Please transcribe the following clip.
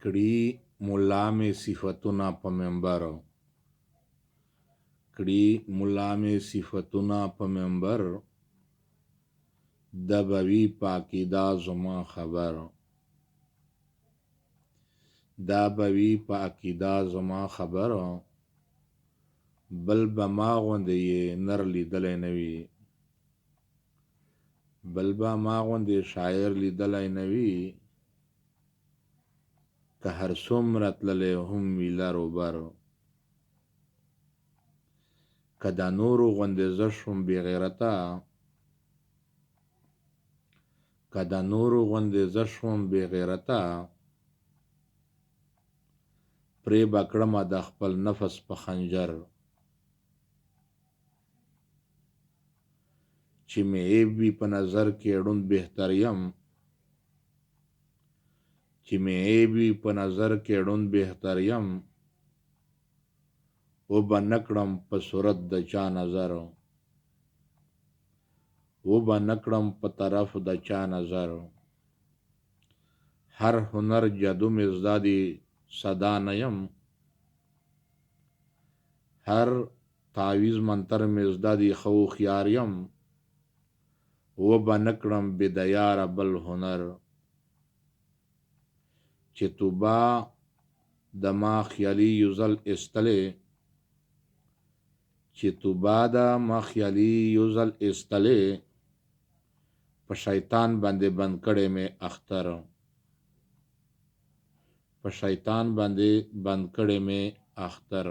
کړي ملا مې صفتونه په منبر، کړي ملا مې صفتونه په منبر، د بوي په عقیده زما خبر، دا بوي په عقیده زما خبر، بل به ما غوندې یې نر لیدلی نه وي، بل به ما غوندې شاعر لیدلی نه وي، که هر څومره تللی هم وي لر و بر، که د نورو غوندې زه شوم بې غیرته، که د نورو غوندې زه شوم بې غیرته، پرې به کړمه د خپل نفس په خنجر، چې مې عیب وي په نظر کې ړوند بهتر یم، چې مې عیب وي په نظر کې ړوند بهتر یم، و به نه کړم په صورت د چا نظر، و به نه کړم په طرف د چا نظر، هر هنر جادو مې زده دی صدا نه یم، هر تعویذ منتر مې زده دی ښه هوښیار یم، و به نه کړم بې د یاره بل هنر، چې توبه د ما خیالي یو ځل ایستلې، چې توبه د ما خیالي یو ځل ایستلې، په شیطان باندې بند کړی مې اختر، په شیطان باندې بند کړی مې اختر.